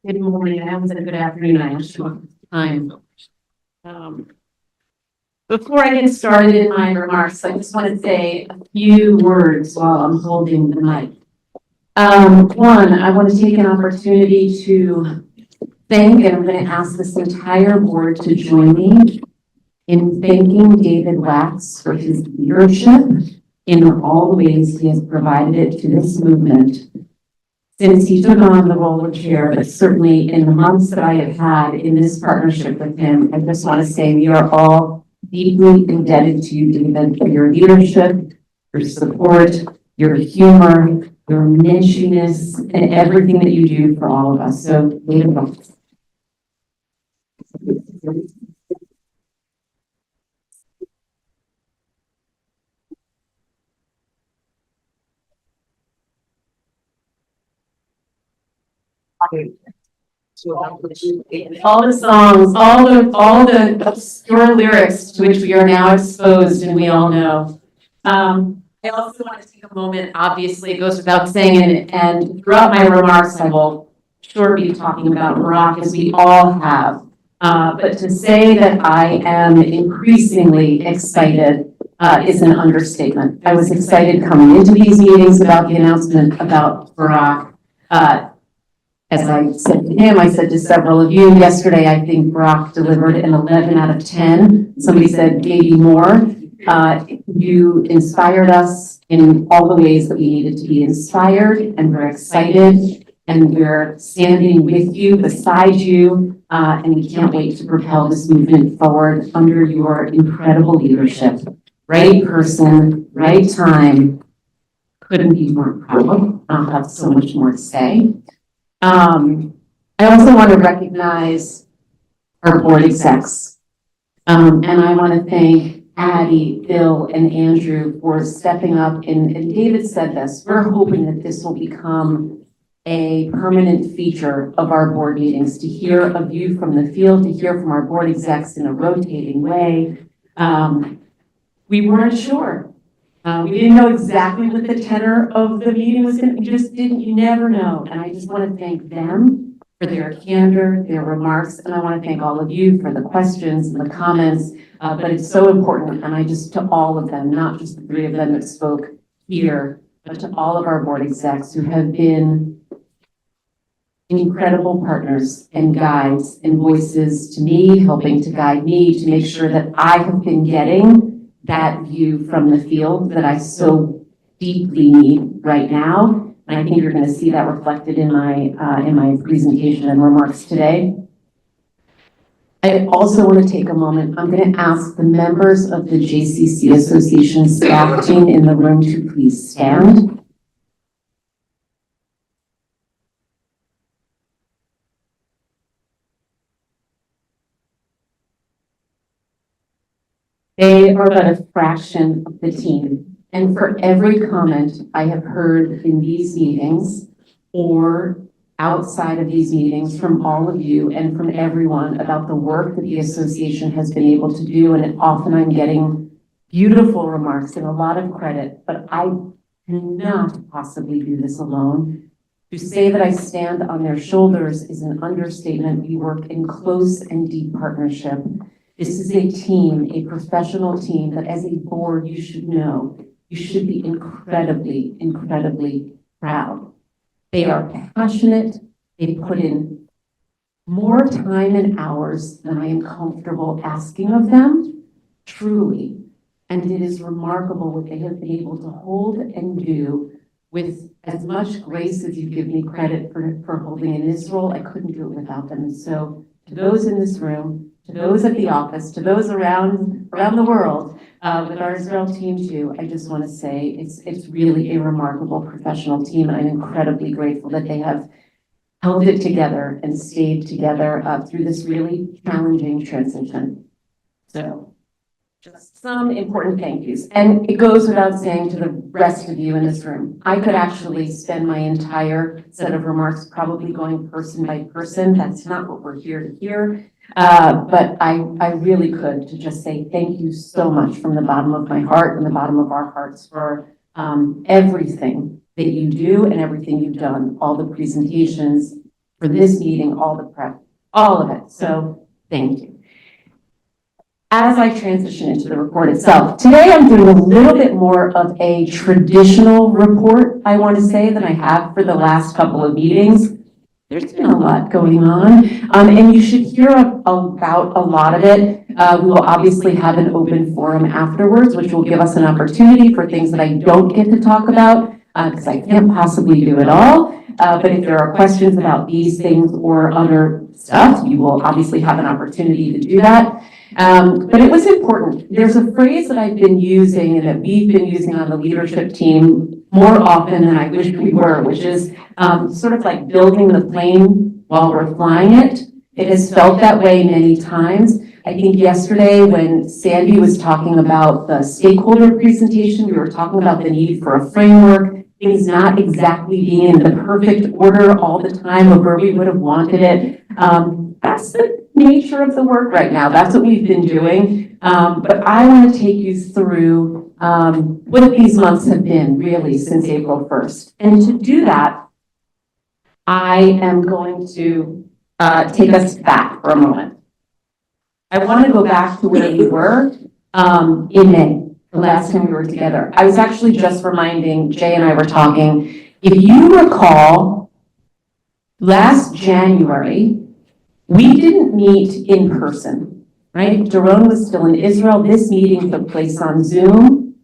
Good morning. I almost said good afternoon. I actually time. Um, Before I get started in my remarks, I just want to say a few words while I'm holding the mic. One, I want to take an opportunity to thank, and I'm going to ask this entire board to join me in thanking David Wax for his leadership in all the ways he has provided it to this movement since he took on the role of chair, but certainly in the months that I have had in this partnership with him, I just want to say we are all deeply indebted to you, David, for your leadership, your support, your humor, your menschiness, and everything that you do for all of us. So, David, welcome. All the songs, all the obscure lyrics to which we are now exposed and we all know. I also want to take a moment, obviously it goes without saying, and throughout my remarks, I will sure be talking about Barack as we all have. But to say that I am increasingly excited is an understatement. I was excited coming into these meetings about the announcement about Barack. As I said to him, I said to several of you yesterday, I think Brock delivered an 11 out of 10. Somebody said maybe more. You inspired us in all the ways that we needed to be inspired, and we're excited, and we're standing with you, beside you, and we can't wait to propel this movement forward under your incredible leadership. Right person, right time. Couldn't be more proud. I'll have so much more to say. I also want to recognize our board execs. And I want to thank Addie, Bill, and Andrew for stepping up. And David said this, we're hoping that this will become a permanent feature of our board meetings, to hear a view from the field, to hear from our board execs in a rotating way. We weren't sure. We didn't know exactly what the tenor of the meeting was going to be. You never know. And I just want to thank them for their candor, their remarks. And I want to thank all of you for the questions and the comments. But it's so important. And to all of them, not just the three of them that spoke here, but to all of our board execs who have been incredible partners and guides and voices to me, helping to guide me to make sure that I have been getting that view from the field that I so deeply need right now. And I think you're going to see that reflected in my presentation and remarks today. I also want to take a moment. I'm going to ask the members of the JCC Association staff team in the room to please stand. They are but a fraction of the team. And for every comment I have heard in these meetings or outside of these meetings from all of you and from everyone about the work that the association has been able to do, and often I'm getting beautiful remarks and a lot of credit, but I cannot possibly do this alone. To say that I stand on their shoulders is an understatement. We work in close and deep partnership. This is a team, a professional team that as a board, you should know, you should be incredibly, incredibly proud. They are passionate. They put in more time and hours than I am comfortable asking of them, truly. And it is remarkable what they have been able to hold and do with as much grace as you give me credit for holding in this role. I couldn't do it without them. And so to those in this room, to those at the office, to those around the world, with our Israel team too, I just want to say it's really a remarkable professional team. I'm incredibly grateful that they have held it together and stayed together through this really challenging transition. So just some important thank yous. And it goes without saying to the rest of you in this room, I could actually spend my entire set of remarks probably going person by person. That's not what we're here to hear. But I really could to just say thank you so much from the bottom of my heart and the bottom of our hearts for everything that you do and everything you've done, all the presentations, for this meeting, all the prep, all of it. So thank you. As I transition into the report itself, today I'm doing a little bit more of a traditional report, I want to say, than I have for the last couple of meetings. There's been a lot going on, and you should hear about a lot of it. We will obviously have an open forum afterwards, which will give us an opportunity for things that I don't get to talk about, because I can't possibly do it all. But if there are questions about these things or other stuff, you will obviously have an opportunity to do that. But it was important. There's a phrase that I've been using and that we've been using on the leadership team more often than I wish we were, which is sort of like building the plane while we're flying it. It has felt that way many times. I think yesterday when Sandy was talking about the stakeholder presentation, we were talking about the need for a framework, things not exactly being in the perfect order all the time of where we would have wanted it. That's the nature of the work right now. That's what we've been doing. But I want to take you through what these months have been really since April 1st. And to do that, I am going to take us back for a moment. I want to go back to where we were in May, the last time we were together. I was actually just reminding, Jay and I were talking, if you recall, last January, we didn't meet in person, right? Daron was still in Israel. This meeting took place on Zoom.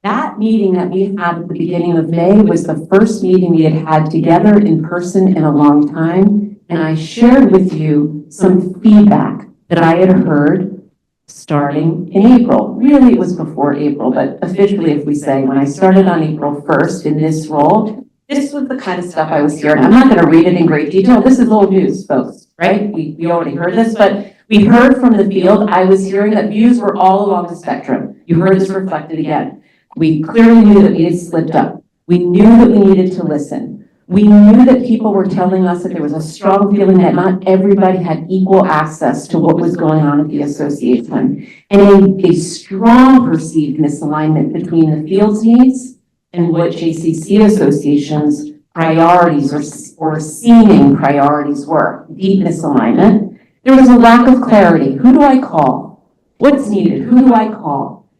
That meeting that we had at the beginning of May was the first meeting we had had together in person in a long time. And I shared with you some feedback that I had heard starting in April. Really, it was before April, but officially, if we say, when I started on April 1st in this role, this was the kind of stuff I was hearing. I'm not going to read it in great detail. This is old news, folks, right? We already heard this, but we heard from the field. I was hearing that views were all along the spectrum. You heard this reflected again. We clearly knew that we had slipped up. We knew that we needed to listen. We knew that people were telling us that there was a strong feeling that not everybody had equal access to what was going on at the association, and a strong perceived misalignment between the field's needs and what JCC Association's priorities or seeming priorities were. Deep misalignment. There was a lack of clarity. Who do I call? What's needed? Who do I call?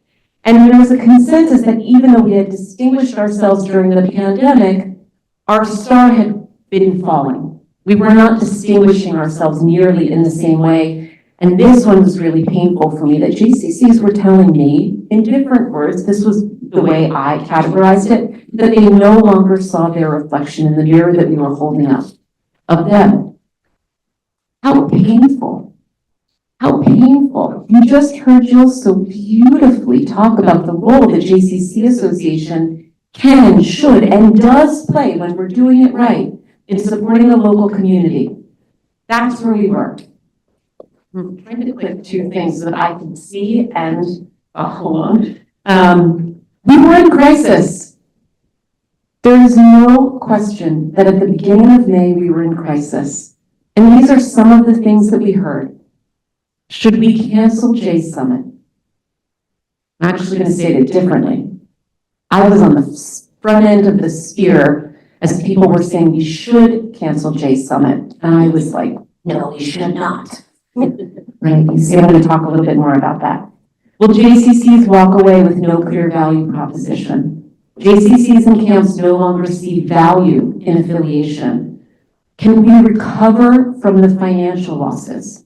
And there was a consensus that even though we had distinguished ourselves during the pandemic, our star had been falling. We were not distinguishing ourselves nearly in the same way. And this one was really painful for me, that JCCs were telling me, in different words, this was the way I categorized it, that they no longer saw their reflection in the mirror that we were holding up of them. How painful. How painful. You just heard Jill so beautifully talk about the role that JCC Association can and should and does play when we're doing it right in supporting the local community. That's where we were. I'm trying to click two things so that I can see and, hold on. We were in crisis. There is no question that at the beginning of May, we were in crisis. And these are some of the things that we heard. Should we cancel J Summit? I'm actually going to say it differently. I was on the front end of the spear as people were saying we should cancel J Summit. And I was like, no, we should not. Right? You see, I'm going to talk a little bit more about that. Will JCCs walk away with no clear value proposition? JCCs and camps no longer see value in affiliation. Can we recover from the financial losses?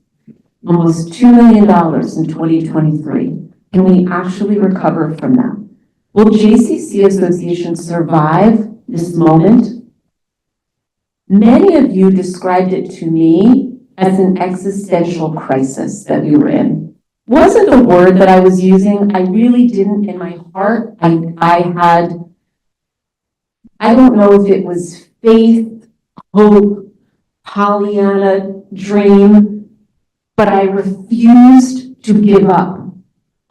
Almost $2 million in 2023. Can we actually recover from that? Will JCC Association survive this moment? Many of you described it to me as an existential crisis that we were in. Wasn't the word that I was using. I really didn't in my heart. I don't know if it was faith, hope, Pollyanna, dream, but I refused to give up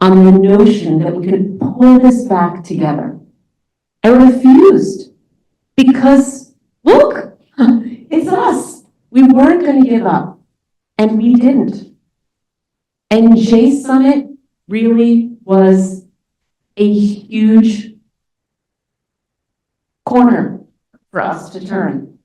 on the notion that we could pull this back together. I refused because, look, it's us. We weren't going to give up, and we didn't. And J Summit really was a huge corner for us to turn.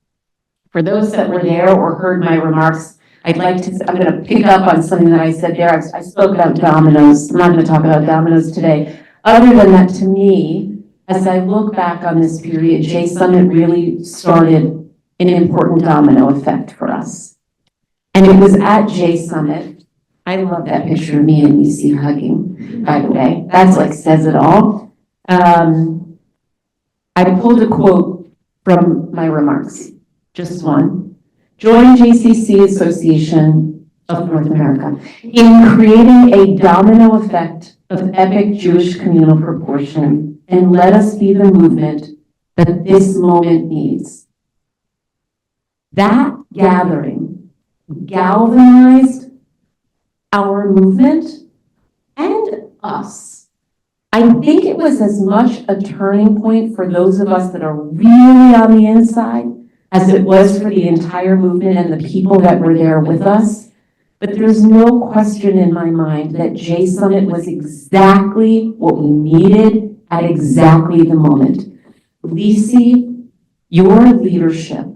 For those that were there or heard my remarks, I'm going to pick up on something that I said there. I spoke about dominoes. I'm not going to talk about dominoes today. Other than that, to me, as I look back on this period, J Summit really started an important domino effect for us. And it was at J Summit. I love that picture of me and EC hugging, by the way. That's like says it all. I pulled a quote from my remarks, just one. Join JCC Association of North America in creating a domino effect of epic Jewish communal proportion, and let us be the movement that this moment needs. That gathering galvanized our movement and us. I think it was as much a turning point for those of us that are really on the inside as it was for the entire movement and the people that were there with us. But there's no question in my mind that J Summit was exactly what we needed at exactly the moment. Lisi, your leadership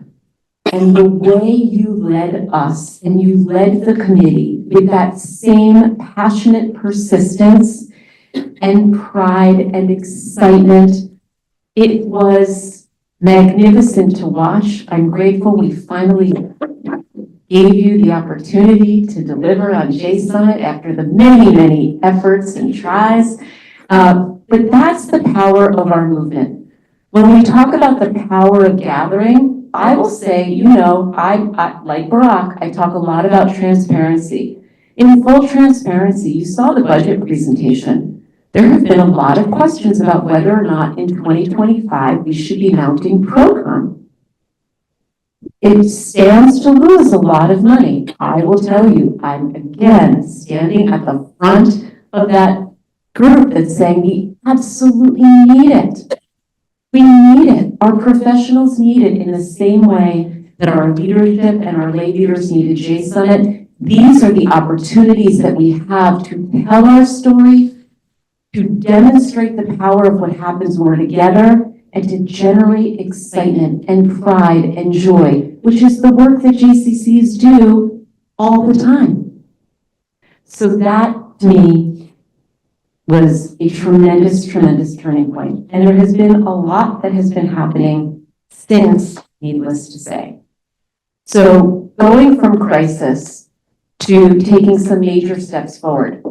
and the way you led us and you led the committee with that same passionate persistence and pride and excitement, it was magnificent to watch. I'm grateful we finally gave you the opportunity to deliver on J Summit after the many, many efforts and tries. But that's the power of our movement. When we talk about the power of gathering, I will say, you know, I like Barack, I talk a lot about transparency. In full transparency, you saw the budget presentation. There have been a lot of questions about whether or not in 2025 we should be mounting Procon. It stands to lose a lot of money. I will tell you, I'm again standing at the front of that group that's saying we absolutely need it. We need it. Our professionals need it in the same way that our leadership and our lay leaders needed J Summit. These are the opportunities that we have to tell our story, to demonstrate the power of what happens when we're together, and to generate excitement and pride and joy, which is the work that JCCs do all the time. So that, to me, was a tremendous, tremendous turning point. And there has been a lot that has been happening since, needless to say. So going from crisis to taking some major steps forward.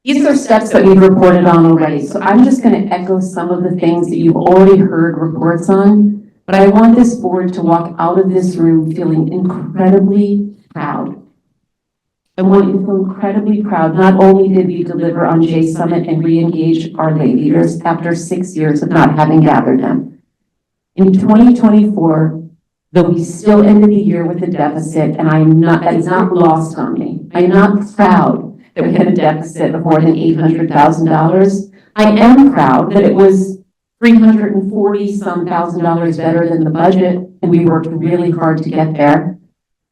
These are steps that we've reported on already. So I'm just going to echo some of the things that you've already heard reports on, but I want this board to walk out of this room feeling incredibly proud. I want you to feel incredibly proud. Not only did we deliver on J Summit and re-engage our lay leaders after 6 years of not having gathered them. In 2024, though we still ended the year with a deficit, and that is not lost on me. I'm not proud that we had a deficit of more than $800,000. I am proud that it was $340-some thousand better than the budget, and we worked really hard to get there.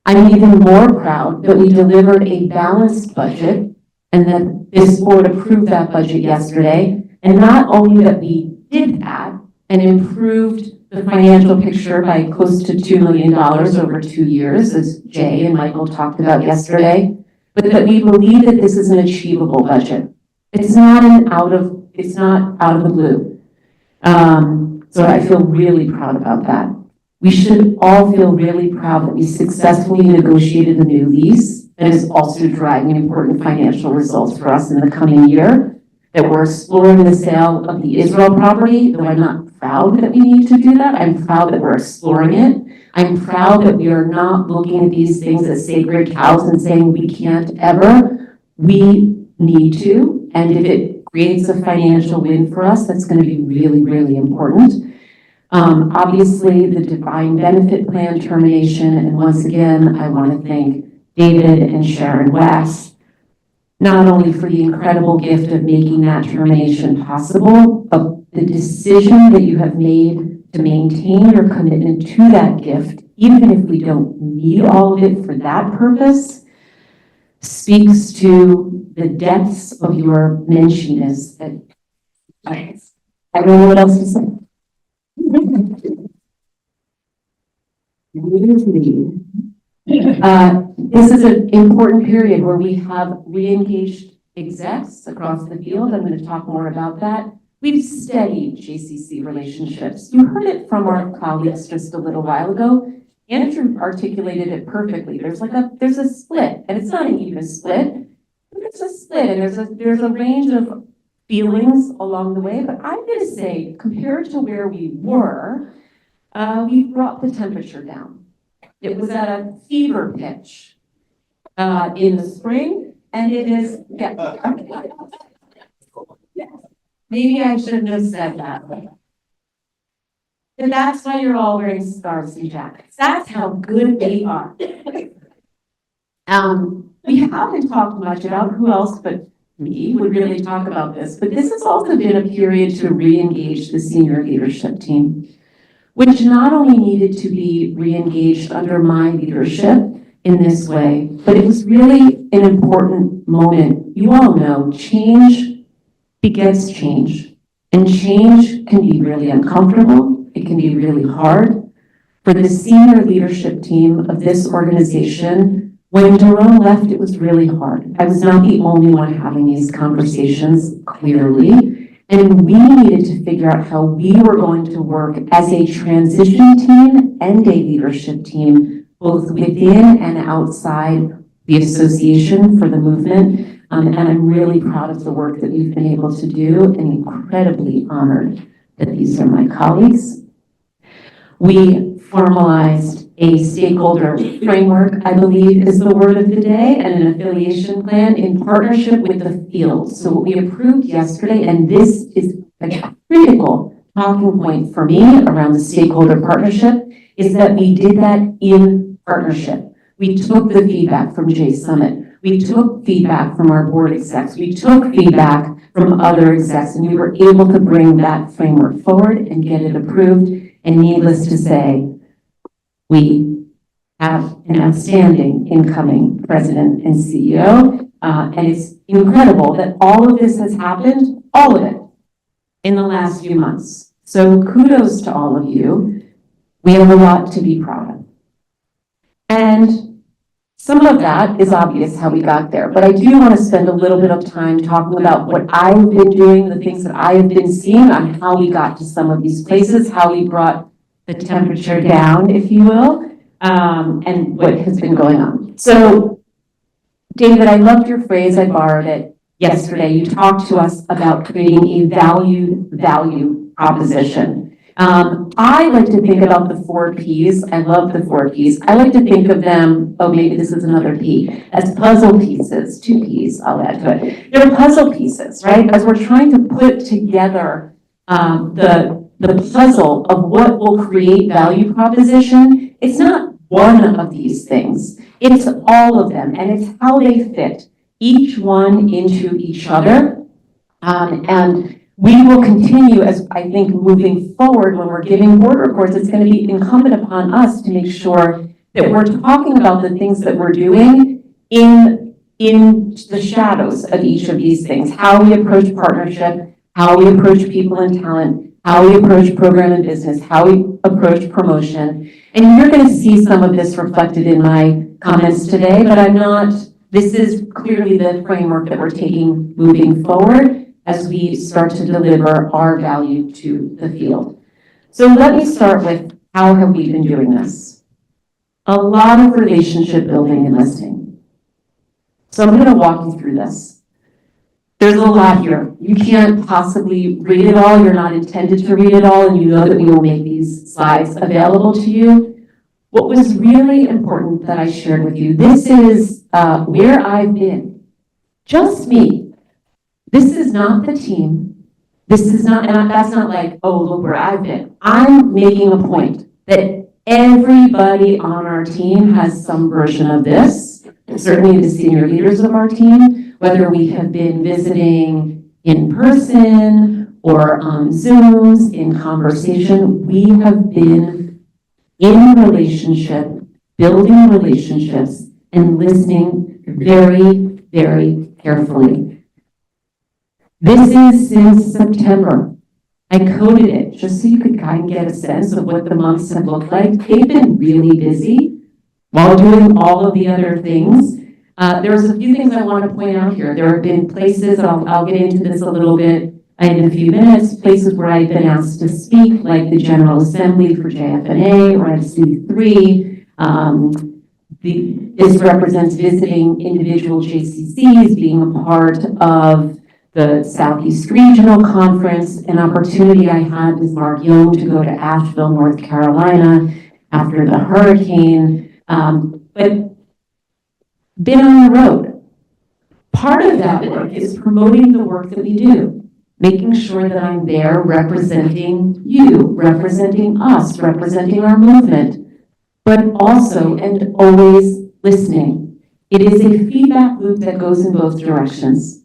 I'm even more proud that we delivered a balanced budget and that this board approved that budget yesterday. And not only that we did that and improved the financial picture by close to $2 million over 2 years, as Jay and Michael talked about yesterday, but that we believe that this is an achievable budget. It's not out of the blue. So I feel really proud about that. We should all feel really proud that we successfully negotiated a new lease that is also driving important financial results for us in the coming year, that we're exploring the sale of the Israel property, though I'm not proud that we need to do that. I'm proud that we're exploring it. I'm proud that we are not looking at these things as sacred cows and saying we can't ever. We need to, and if it creates a financial win for us, that's going to be really, really important. Obviously, the defined benefit plan termination, and once again, I want to thank David and Sharon Wax, not only for the incredible gift of making that termination possible, but the decision that you have made to maintain your commitment to that gift, even if we don't need all of it for that purpose, speaks to the depths of your menshiness. I don't know what else to say. This is an important period where we have re-engaged execs across the field. I'm going to talk more about that. We've steadied JCC relationships. You heard it from our colleagues just a little while ago. Andrew articulated it perfectly. There's a split, and it's not an even split. There's a split, and there's a range of feelings along the way. But I'm going to say, compared to where we were, we've brought the temperature down. It was at a fever pitch in the spring, and it is. Yeah. Maybe I shouldn't have said that. And that's why you're all wearing scarves and jackets. That's how good we are. We haven't talked much about who else but me would really talk about this, but this has also been a period to re-engage the senior leadership team, which not only needed to be re-engaged under my leadership in this way, but it was really an important moment. You all know change begets change, and change can be really uncomfortable. It can be really hard. For the senior leadership team of this organization, when Jerome left, it was really hard. I was not the only one having these conversations, clearly, and we needed to figure out how we were going to work as a transition team and a leadership team, both within and outside the association for the movement. And I'm really proud of the work that we've been able to do and incredibly honored that these are my colleagues. We formalized a stakeholder framework, I believe is the word of the day, and an affiliation plan in partnership with the field. So what we approved yesterday, and this is a critical talking point for me around the stakeholder partnership, is that we did that in partnership. We took the feedback from J Summit. We took feedback from our board execs. We took feedback from other execs, and we were able to bring that framework forward and get it approved. And needless to say, we have an outstanding incoming president and CEO. And it's incredible that all of this has happened, all of it, in the last few months. So kudos to all of you. We have a lot to be proud of. And some of that is obvious how we got there, but I do want to spend a little bit of time talking about what I've been doing, the things that I have been seeing on how we got to some of these places, how we brought the temperature down, if you will, and what has been going on. So, David, I loved your phrase, I borrowed it yesterday. You talked to us about creating a valued value proposition. I like to think about the 4 Ps. I love the 4 Ps. I like to think of them, oh, maybe this is another P, as puzzle pieces, 2 Ps, I'll add to it. They're puzzle pieces, right? As we're trying to put together the puzzle of what will create value proposition, it's not one of these things. It's all of them, and it's how they fit each one into each other. And we will continue, as I think moving forward, when we're giving board reports, it's going to be incumbent upon us to make sure that we're talking about the things that we're doing in the shadows of each of these things. How we approach partnership, how we approach people and talent, how we approach program and business, how we approach promotion. And you're going to see some of this reflected in my comments today, but this is clearly the framework that we're taking moving forward as we start to deliver our value to the field. So let me start with how have we been doing this? A lot of relationship building and listening. So I'm going to walk you through this. There's a lot here. You can't possibly read it all. You're not intended to read it all, and you know that we will make these slides available to you. What was really important that I shared with you, this is where I've been. Just me. This is not the team. This is not, and that's not like, oh, look where I've been. I'm making a point that everybody on our team has some version of this, certainly the senior leaders of our team, whether we have been visiting in person or on Zooms, in conversation, we have been in relationship, building relationships, and listening very, very carefully. This is since September. I coded it just so you could kind of get a sense of what the months have looked like. They've been really busy while doing all of the other things. There's a few things I want to point out here. There have been places, I'll get into this a little bit in a few minutes, places where I've been asked to speak, like the General Assembly for JFNA or FC3. This represents visiting individual JCCs, being a part of the Southeast Regional Conference, an opportunity I had with Mark Young to go to Asheville, North Carolina after the hurricane, but been on the road. Part of that work is promoting the work that we do, making sure that I'm there representing you, representing us, representing our movement, but also and always listening. It is a feedback loop that goes in both directions.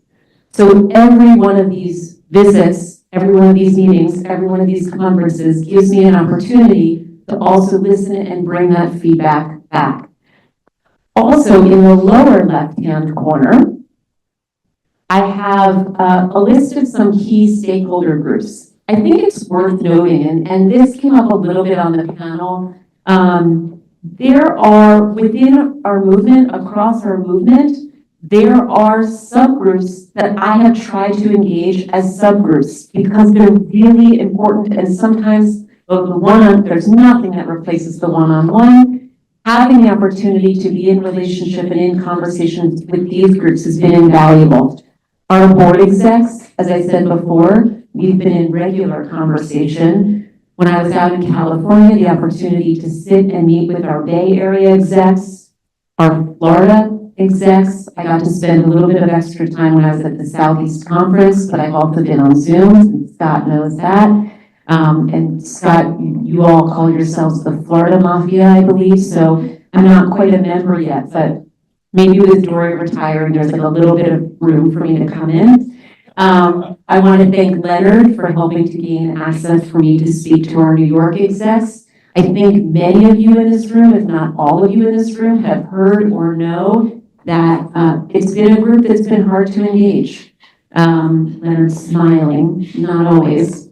So every one of these visits, every one of these meetings, every one of these conferences gives me an opportunity to also listen and bring that feedback back. Also, in the lower left-hand corner, I have a list of some key stakeholder groups. I think it's worth noting, and this came up a little bit on the panel, there are, within our movement, across our movement, there are subgroups that I have tried to engage as subgroups because they're really important, and sometimes there's nothing that replaces the one-on-one. Having the opportunity to be in relationship and in conversations with these groups has been invaluable. Our board execs, as I said before, we've been in regular conversation. When I was out in California, the opportunity to sit and meet with our Bay Area execs, our Florida execs. I got to spend a little bit of extra time when I was at the Southeast Conference, but I've also been on Zoom, and Scott knows that. And Scott, you all call yourselves the Florida Mafia, I believe, so I'm not quite a member yet, but maybe with Dory retiring, there's like a little bit of room for me to come in. I want to thank Leonard for helping to gain access for me to speak to our New York execs. I think many of you in this room, if not all of you in this room, have heard or know that it's been a group that's been hard to engage. Leonard's smiling, not always.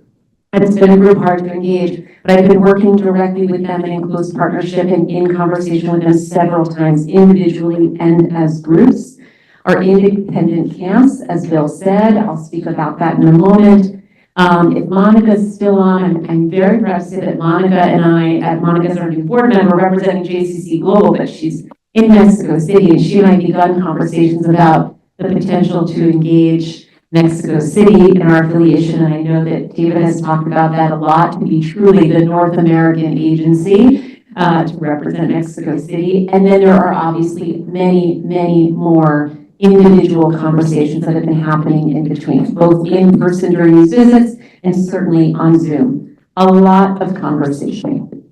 It's been a group hard to engage, but I've been working directly with them and in close partnership and in conversation with them several times, individually and as groups. Our independent camps, as Bill said, I'll speak about that in a moment. If Monica's still on, I'm very proud to say that Monica and Monica's our new board member representing JCC Global, but she's in Mexico City, and she and I begun conversations about the potential to engage Mexico City in our affiliation, and I know that David has talked about that a lot, to be truly the North American agency to represent Mexico City. And then there are obviously many, many more individual conversations that have been happening in between, both in person during these visits and certainly on Zoom. A lot of conversation.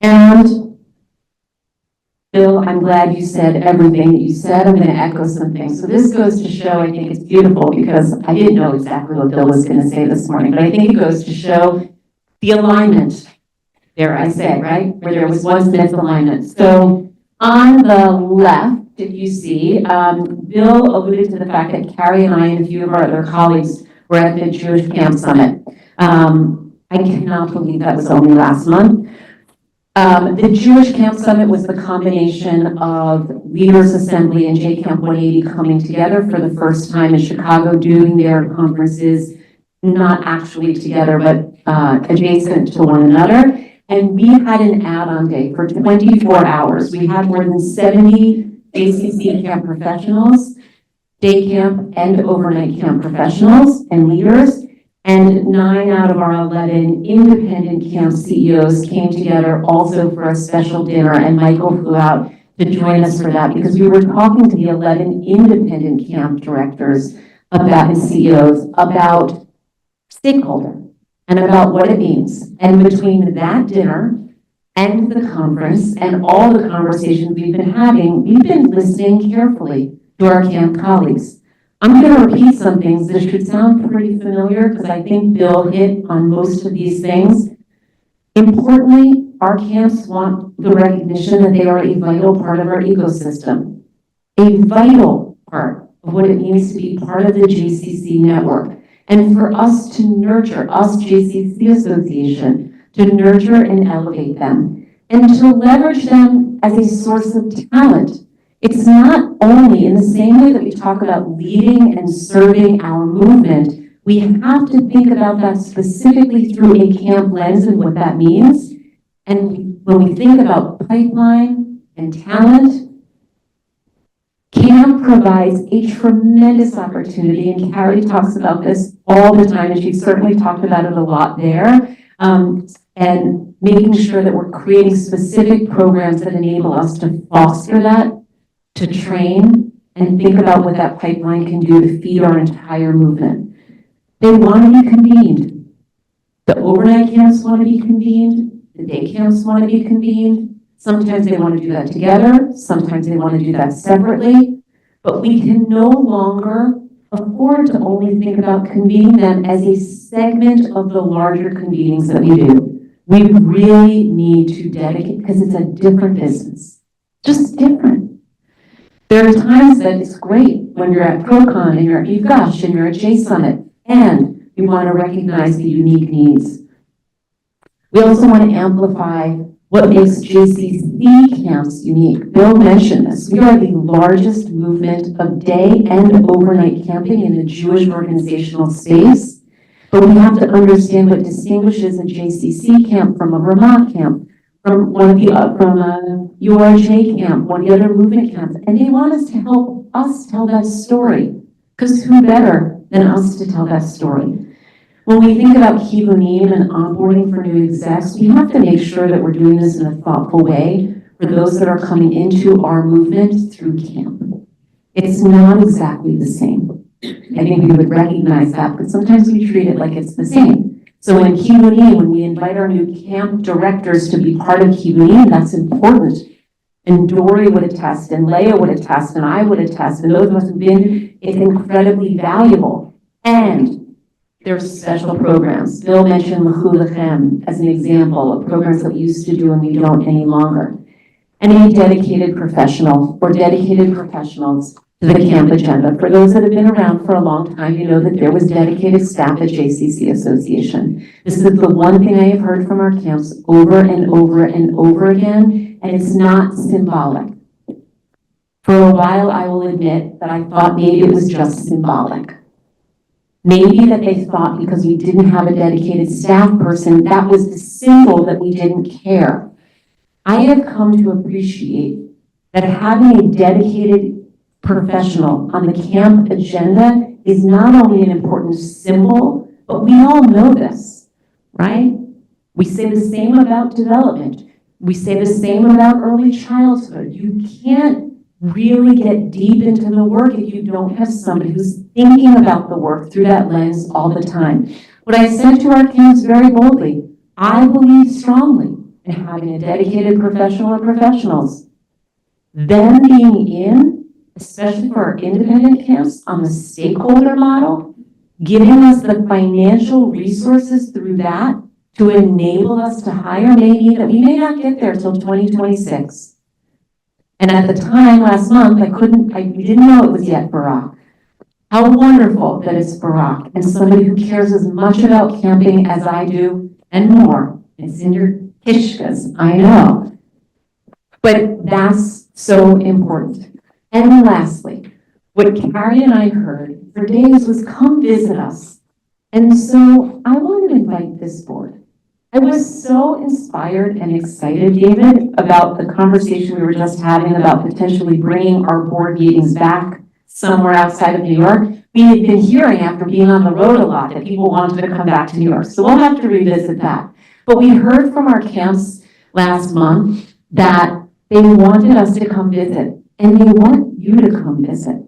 And Bill, I'm glad you said everything that you said. I'm going to echo some things. So this goes to show, I think it's beautiful because I didn't know exactly what Bill was going to say this morning, but I think it goes to show the alignment, dare I say, right? Where there was once misalignment. So on the left, if you see, Bill alluded to the fact that Carrie and I and a few of our other colleagues were at the Jewish Camp Summit. I cannot believe that was only last month. The Jewish Camp Summit was the combination of Leaders Assembly and JCamp 180 coming together for the first time in Chicago, doing their conferences, not actually together, but adjacent to one another. And we had an add-on day for 24 hours. We had more than 70 JCC camp professionals, day camp and overnight camp professionals and leaders. And 9 out of our 11 independent camp CEOs came together also for a special dinner, and Michael flew out to join us for that because we were talking to the 11 independent camp directors about and CEOs about stakeholder and about what it means. And between that dinner and the conference and all the conversations we've been having, we've been listening carefully to our camp colleagues. I'm going to repeat some things that should sound pretty familiar because I think Bill hit on most of these things. Importantly, our camps want the recognition that they are a vital part of our ecosystem, a vital part of what it means to be part of the JCC network. And for us to nurture, us JCC Association, to nurture and elevate them, and to leverage them as a source of talent. It's not only in the same way that we talk about leading and serving our movement, we have to think about that specifically through a camp lens and what that means. And when we think about pipeline and talent, camp provides a tremendous opportunity, and Carrie talks about this all the time, and she certainly talked about it a lot there, and making sure that we're creating specific programs that enable us to foster that, to train, and think about what that pipeline can do to feed our entire movement. They want to be convened. The overnight camps want to be convened. The day camps want to be convened. Sometimes they want to do that together. Sometimes they want to do that separately. But we can no longer afford to only think about convening them as a segment of the larger convenings that we do. We really need to dedicate, because it's a different business, just different. There are times that it's great when you're at ProCon and you're at UGush and you're at J-Summit, and we want to recognize the unique needs. We also want to amplify what makes JCC camps unique. Bill mentioned this. We are the largest movement of day and overnight camping in the Jewish organizational space, but we have to understand what distinguishes a JCC camp from a Vermont camp, from one of the from a URJ camp, one of the other movement camps, and they want us to help us tell that story, because who better than us to tell that story? When we think about Kivunim and onboarding for new execs, we have to make sure that we're doing this in a thoughtful way for those that are coming into our movement through camp. It's not exactly the same. I think we would recognize that, but sometimes we treat it like it's the same. So in Kivunim, when we invite our new camp directors to be part of Kivunim, that's important. And Dory would attest, and Leah would attest, and I would attest, and those of us who've been, it's incredibly valuable. And there's special programs. Bill mentioned L'Chulechem as an example of programs that we used to do and we don't any longer. And a dedicated professional or dedicated professionals to the camp agenda. For those that have been around for a long time, you know that there was dedicated staff at JCC Association. This is the one thing I have heard from our camps over and over and over again, and it's not symbolic. For a while, I will admit that I thought maybe it was just symbolic. Maybe that they thought because we didn't have a dedicated staff person, that was the symbol that we didn't care. I have come to appreciate that having a dedicated professional on the camp agenda is not only an important symbol, but we all know this, right? We say the same about development. We say the same about early childhood. You can't really get deep into the work if you don't have somebody who's thinking about the work through that lens all the time. What I said to our camps very boldly, I believe strongly in having a dedicated professional or professionals. Them being in, especially for our independent camps, on the stakeholder model, giving us the financial resources through that to enable us to hire maybe that we may not get there till 2026. And at the time last month, we didn't know it was yet Barak. How wonderful that it's Barak and somebody who cares as much about camping as I do and more. It's in your kishkas, I know. But that's so important. And lastly, what Carrie and I heard for days was come visit us. And so I want to invite this board. I was so inspired and excited, David, about the conversation we were just having about potentially bringing our board meetings back somewhere outside of New York. We had been hearing after being on the road a lot that people wanted to come back to New York. So we'll have to revisit that. But we heard from our camps last month that they wanted us to come visit. And they want you to come visit.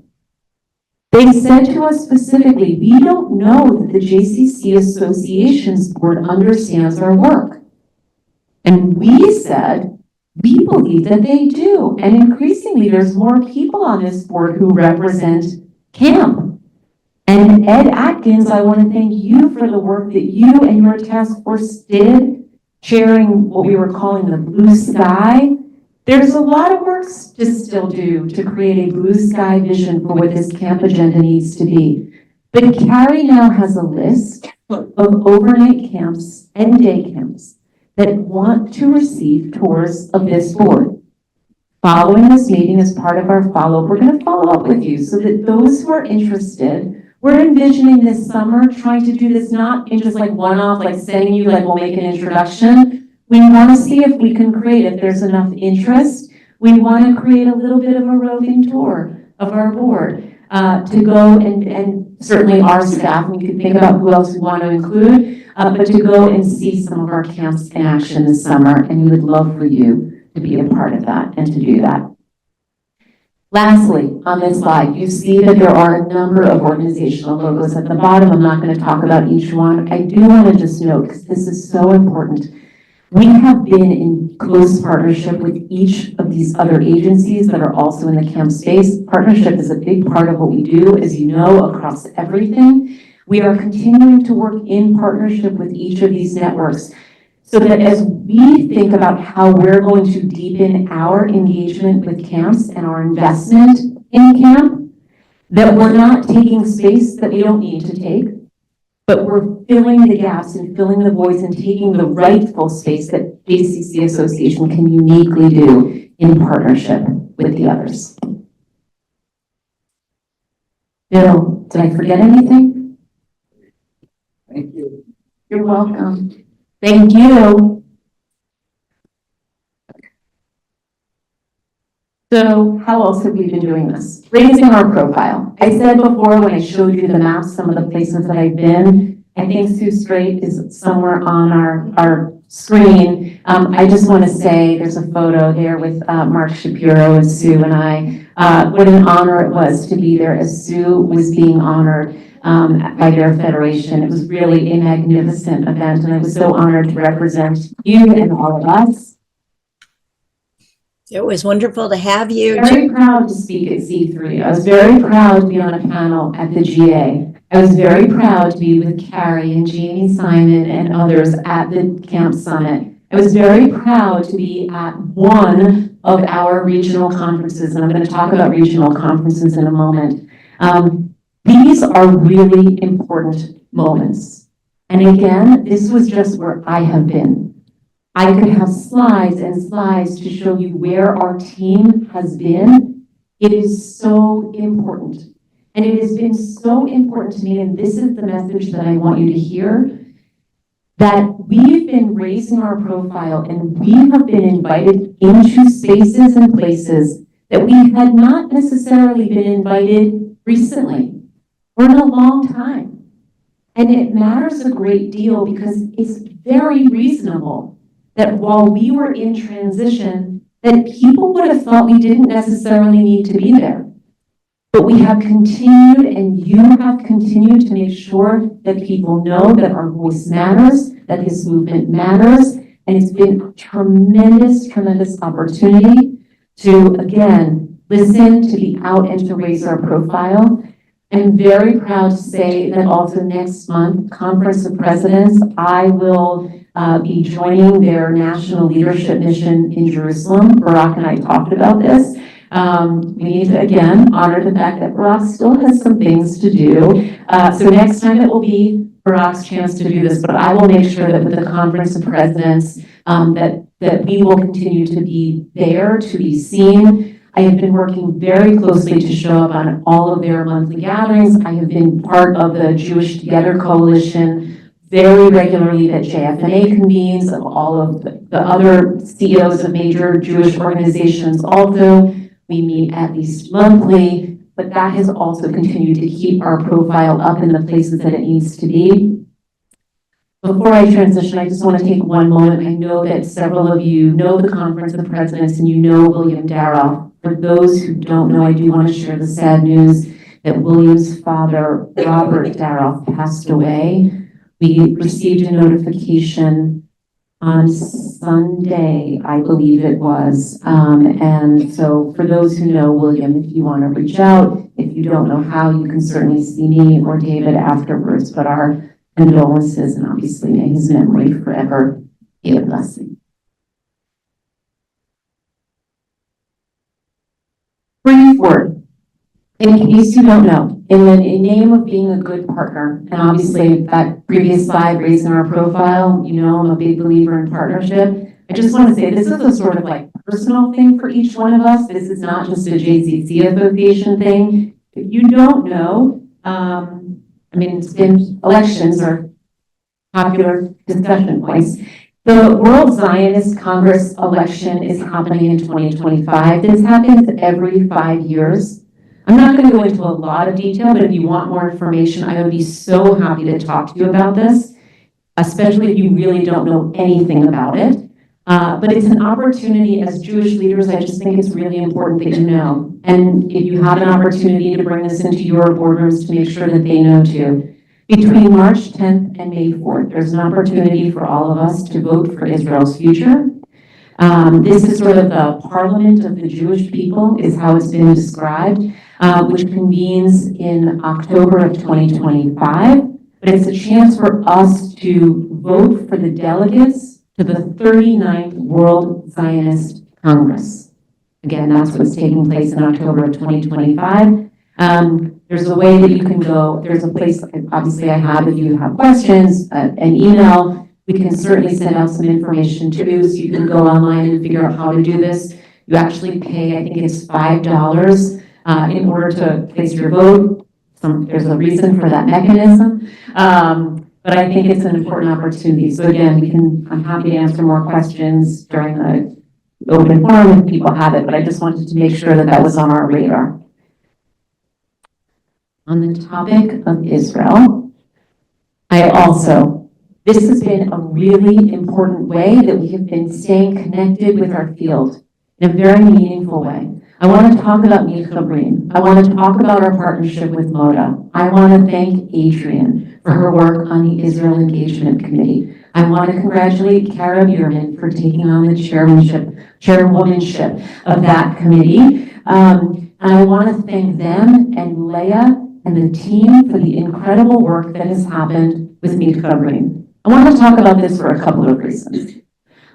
They said to us specifically, we don't know that the JCC Association's board understands our work. And we said, we believe that they do. And increasingly, there's more people on this board who represent camp. And Ed Atkins, I want to thank you for the work that you and your task force did, sharing what we were calling the blue sky. There's a lot of work to still do to create a blue sky vision for what this camp agenda needs to be. But Carrie now has a list of overnight camps and day camps that want to receive tours of this board. Following this meeting, as part of our follow-up, we're going to follow up with you so that those who are interested, we're envisioning this summer trying to do this not in just like one-off, like sending you like we'll make an introduction. We want to see if we can create, if there's enough interest, we want to create a little bit of a roving tour of our board to go and certainly our staff, we can think about who else we want to include, but to go and see some of our camps in action this summer, and we would love for you to be a part of that and to do that. Lastly, on this slide, you see that there are a number of organizational logos at the bottom. I'm not going to talk about each one. I do want to just note, because this is so important, we have been in close partnership with each of these other agencies that are also in the camp space. Partnership is a big part of what we do, as you know, across everything. We are continuing to work in partnership with each of these networks, so that as we think about how we're going to deepen our engagement with camps and our investment in camp, that we're not taking space that we don't need to take, but we're filling the gaps and filling the voids and taking the rightful space that JCC Association can uniquely do in partnership with the others. Bill, did I forget anything? Thank you. You're welcome. Thank you. So how else have we been doing this? Raising our profile. I said before when I showed you the maps, some of the places that I've been, I think Sue Strait is somewhere on our screen. I just want to say there's a photo there with Mark Shapiro and Sue and I. What an honor it was to be there as Sue was being honored by their federation. It was really a magnificent event, and I was so honored to represent you and all of us. It was wonderful to have you. Very proud to speak at Z3. I was very proud to be on a panel at the GA. I was very proud to be with Carrie and Jamie Simon and others at the Camp Summit. I was very proud to be at one of our regional conferences, and I'm going to talk about regional conferences in a moment. These are really important moments. And again, this was just where I have been. I could have slides and slides to show you where our team has been. It is so important. And it has been so important to me, and this is the message that I want you to hear, that we've been raising our profile and we have been invited into spaces and places that we had not necessarily been invited recently or in a long time. And it matters a great deal because it's very reasonable that while we were in transition, that people would have thought we didn't necessarily need to be there. But we have continued, and you have continued to make sure that people know that our voice matters, that this movement matters, and it's been a tremendous, tremendous opportunity to, again, listen, to be out and to raise our profile. I'm very proud to say that also next month, Conference of Presidents, I will be joining their national leadership mission in Jerusalem. Barack and I talked about this. We need to, again, honor the fact that Barack still has some things to do. So next time it will be Barack's chance to do this, but I will make sure that with the Conference of Presidents, that we will continue to be there, to be seen. I have been working very closely to show up on all of their monthly gatherings. I have been part of the Jewish Together Coalition very regularly that JFNA convenes, of all of the other CEOs of major Jewish organizations also. We meet at least monthly, but that has also continued to keep our profile up in the places that it needs to be. Before I transition, I just want to take one moment. I know that several of you know the Conference of Presidents and you know William Daroff. For those who don't know, I do want to share the sad news that William's father, Robert Daroff, passed away. We received a notification on Sunday, I believe it was. And so for those who know William, if you want to reach out, if you don't know how, you can certainly see me or David afterwards, but our condolences, and obviously may his memory forever be a blessing. Brief word. In case you don't know, in the name of being a good partner, and obviously that previous slide raising our profile, you know I'm a big believer in partnership. I just want to say this is a sort of like personal thing for each one of us. This is not just a JCC Association thing. If you don't know, I mean, it's been elections are popular discussion points. The World Zionist Congress election is happening in 2025. This happens every 5 years. I'm not going to go into a lot of detail, but if you want more information, I would be so happy to talk to you about this, especially if you really don't know anything about it. But it's an opportunity as Jewish leaders, I just think it's really important that you know. And if you have an opportunity to bring this into your boardrooms to make sure that they know too. Between March 10th and May 4th, there's an opportunity for all of us to vote for Israel's future. This is sort of the parliament of the Jewish people is how it's been described, which convenes in October of 2025. But it's a chance for us to vote for the delegates to the 39th World Zionist Congress. Again, that's what's taking place in October of 2025. There's a way that you can go. There's a place, obviously I have, if you have questions, an email. We can certainly send out some information too, so you can go online and figure out how to do this. You actually pay, I think it's $5 in order to place your vote. There's a reason for that mechanism. But I think it's an important opportunity. So again, I'm happy to answer more questions during the open forum if people have it, but I just wanted to make sure that that was on our radar. On the topic of Israel, this has been a really important way that we have been staying connected with our field in a very meaningful way. I want to talk about Mitchabrim. I want to talk about our partnership with MODA. I want to thank Adrian for her work on the Israel Engagement Committee. I want to congratulate Kara Bierman for taking on the chairwomanship of that committee. And I want to thank them and Leah and the team for the incredible work that has happened with Mitchabrim. I want to talk about this for a couple of reasons.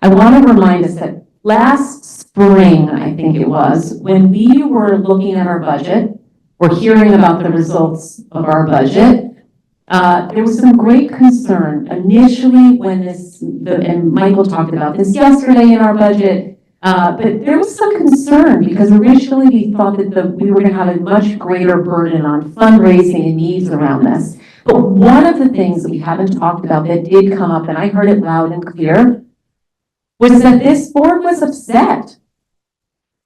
I want to remind us that last spring, I think it was, when we were looking at our budget, or hearing about the results of our budget, there was some great concern initially when and Michael talked about this yesterday in our budget, but there was some concern because originally we thought that we were going to have a much greater burden on fundraising and needs around this. But one of the things that we haven't talked about that did come up, and I heard it loud and clear, was that this board was upset,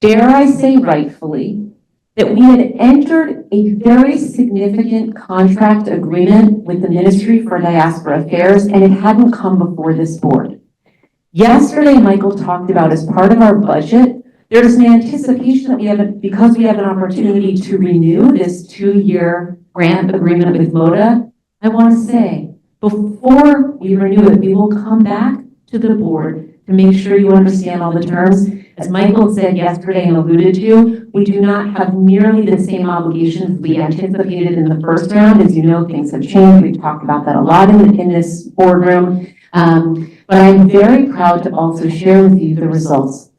dare I say rightfully, that we had entered a very significant contract agreement with the Ministry for Diaspora Affairs, and it hadn't come before this board. Yesterday, Michael talked about as part of our budget, there's an anticipation that because we have an opportunity to renew this 2-year grant agreement with MODA. I want to say, before we renew it, we will come back to the board to make sure you understand all the terms. As Michael said yesterday and alluded to, we do not have nearly the same obligations we anticipated in the first round. As you know, things have changed. We've talked about that a lot in this boardroom. But I'm very proud to also share with you the results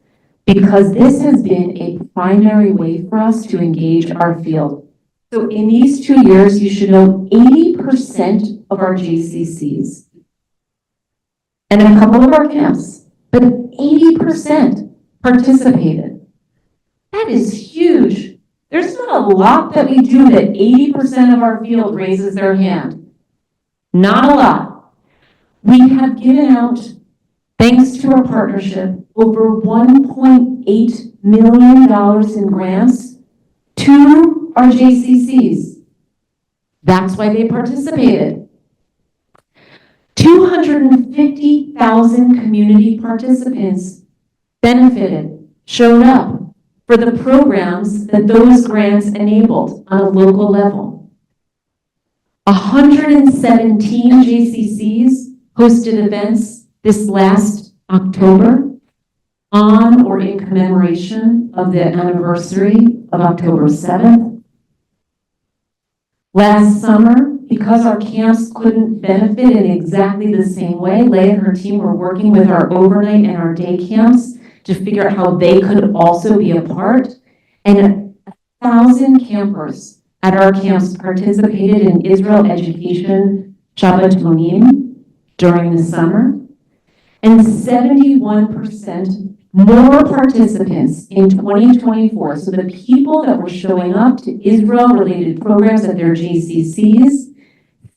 because this has been a primary way for us to engage our field. So in these 2 years, you should know 80% of our JCCs and a couple of our camps, but 80% participated. That is huge. There's not a lot that we do that 80% of our field raises their hand. Not a lot. We have given out, thanks to our partnership, over $1.8 million in grants to our JCCs. That's why they participated. 250,000 community participants benefited, showed up for the programs that those grants enabled on a local level. 117 JCCs hosted events this last October on or in commemoration of the anniversary of October 7th. Last summer, because our camps couldn't benefit in exactly the same way, Leah and her team were working with our overnight and our day camps to figure out how they could also be a part. And 1,000 campers at our camps participated in Israel Education Shabbatonim during the summer, and 71% more participants in 2024. So the people that were showing up to Israel-related programs at their JCCs,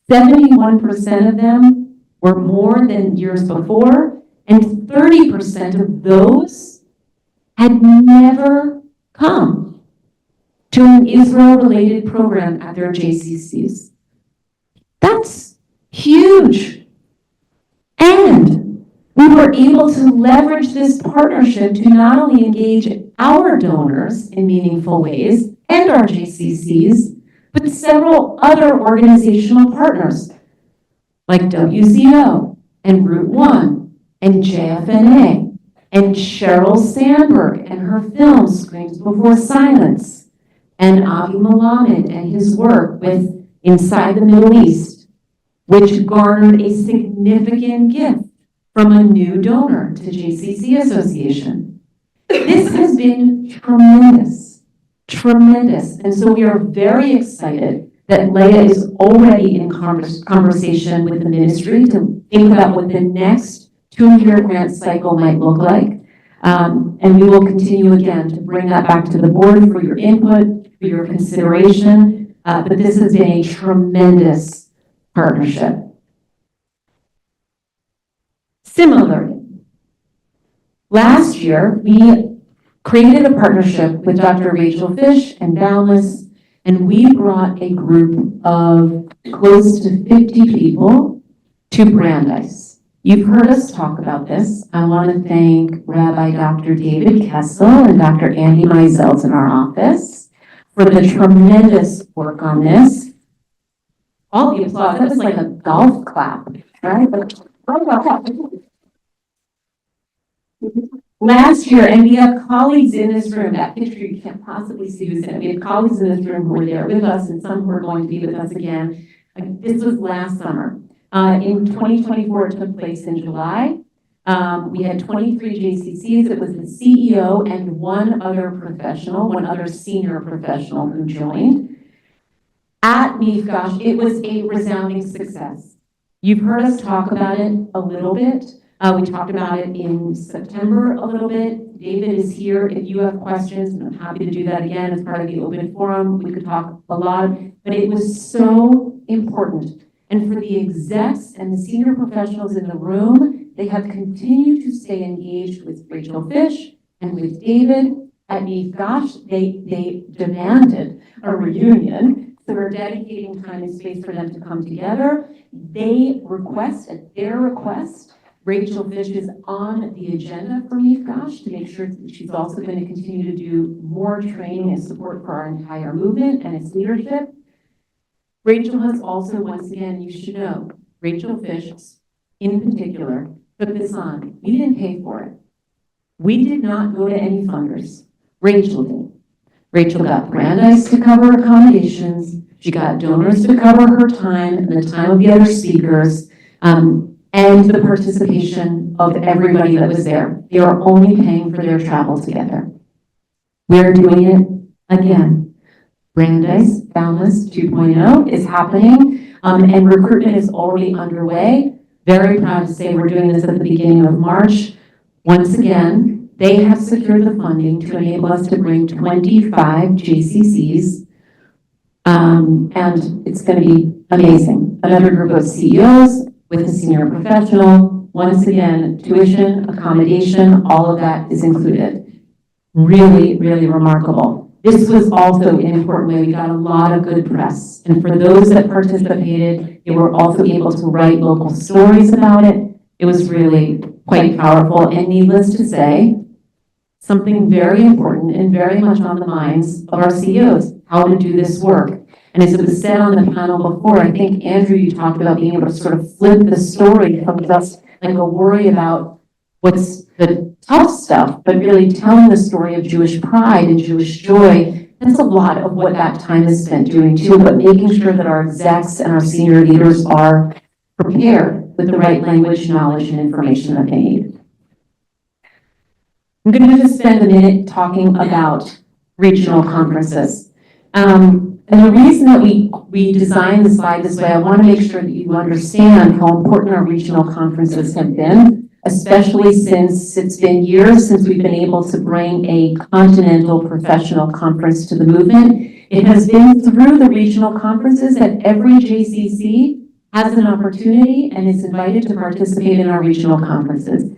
71% of them were more than years before, and 30% of those had never come to an Israel-related program at their JCCs. That's huge. And we were able to leverage this partnership to not only engage our donors in meaningful ways and our JCCs, but several other organizational partners like WCO and Route One and JFNA and Sheryl Sandberg and her film Screams Before Silence, and Avi Mamlet and his work with Inside the Middle East, which garnered a significant gift from a new donor to JCC Association. This has been tremendous, tremendous. And so we are very excited that Leah is already in conversation with the ministry to think about what the next 2-year grant cycle might look like. And we will continue again to bring that back to the board for your input, for your consideration. But this has been a tremendous partnership. Similarly, last year, we created a partnership with Dr. Rachel Fish and Boundless, and we brought a group of close to 50 people to Brandeis. You've heard us talk about this. I want to thank Rabbi Dr. David Kessel and Dr. Andy Mizels in our office for the tremendous work on this. All the applause, that was like a golf clap, right? Last year, and we have colleagues in this room, that picture you can't possibly see who's in it. We have colleagues in this room who were there with us and some who are going to be with us again. This was last summer. In 2024, it took place in July. We had 23 JCCs. It was the CEO and one other senior professional who joined. At Mifgash, it was a resounding success. You've heard us talk about it a little bit. We talked about it in September a little bit. David is here if you have questions, and I'm happy to do that again as part of the open forum. We could talk a lot, but it was so important. And for the execs and the senior professionals in the room, they have continued to stay engaged with Rachel Fish and with David at Mifgash. They demanded a reunion. So we're dedicating time and space for them to come together. They request, at their request, Rachel Fish is on the agenda for Mifgash to make sure that she's also going to continue to do more training and support for our entire movement and its leadership. Rachel has also, once again, you should know, Rachel Fish in particular took this on. We didn't pay for it. We did not go to any funders. Rachel did. Rachel got Brandeis to cover accommodations. She got donors to cover her time and the time of the other speakers. And the participation of everybody that was there. They are only paying for their travel together. We're doing it again. Brandeis Boundless 2.0 is happening, and recruitment is already underway. Very proud to say we're doing this at the beginning of March. Once again, they have secured the funding to enable us to bring 25 JCCs, and it's going to be amazing. Another group of CEOs, with a senior professional. Once again, tuition, accommodation, all of that is included. Really, really remarkable. This was also an important way. We got a lot of good press. And for those that participated, they were also able to write local stories about it. It was really quite powerful. And needless to say, something very important and very much on the minds of our CEOs, how to do this work. And as it was said on the panel before, I think, Andrew, you talked about being able to sort of flip the story from just like a worry about what's the tough stuff, but really telling the story of Jewish pride and Jewish joy. That's a lot of what that time is spent doing too, but making sure that our execs and our senior leaders are prepared with the right language, knowledge, and information that they need. I'm going to just spend a minute talking about regional conferences. And the reason that we designed the slide this way, I want to make sure that you understand how important our regional conferences have been, especially since it's been years since we've been able to bring a continental professional conference to the movement. It has been through the regional conferences that every JCC has an opportunity and is invited to participate in our regional conferences.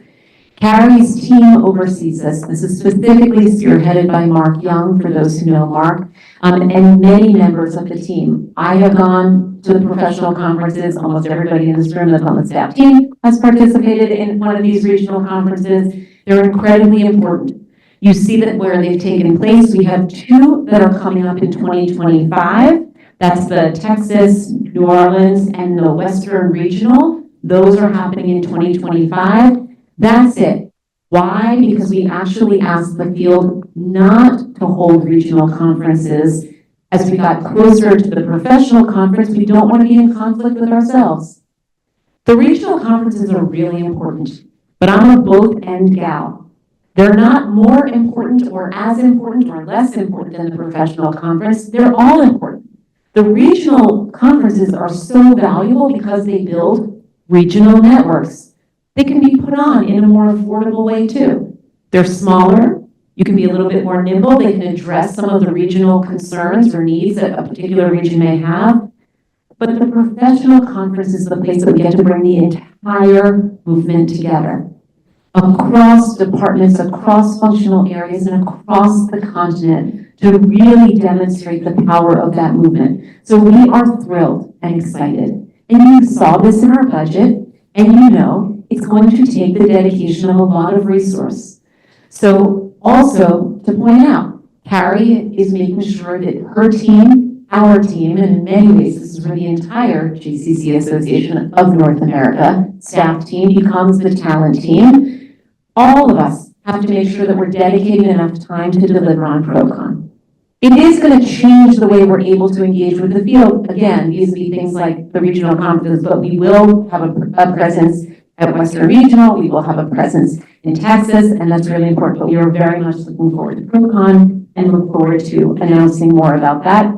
Carrie's team oversees this. This is specifically spearheaded by Mark Young, for those who know Mark, and many members of the team. I have gone to the professional conferences. Almost everybody in this room that's on the staff team has participated in one of these regional conferences. They're incredibly important. You see that where they've taken place. We have 2 that are coming up in 2025. That's the Texas, New Orleans, and the Western Regional. Those are happening in 2025. That's it. Why? Because we actually asked the field not to hold regional conferences. As we got closer to the professional conference, we don't want to be in conflict with ourselves. The regional conferences are really important, but I'm a both-end gal. They're not more important or as important or less important than the professional conference. They're all important. The regional conferences are so valuable because they build regional networks. They can be put on in a more affordable way too. They're smaller, you can be a little bit more nimble, they can address some of the regional concerns or needs that a particular region may have. But the professional conference is the place that we get to bring the entire movement together, across departments, across functional areas, and across the continent to really demonstrate the power of that movement. So we are thrilled and excited. And you saw this in our budget, and you know, it's going to take the dedication of a lot of resource. So also to point out, Carrie is making sure that her team, our team, and in many ways this is for the entire JCC Association of North America staff team becomes the talent team. All of us have to make sure that we're dedicating enough time to deliver on ProCon. It is going to change the way we're able to engage with the field. Again, these will be things like the regional conferences, but we will have a presence at Western Regional, we will have a presence in Texas, and that's really important. But we are very much looking forward to ProCon and look forward to announcing more about that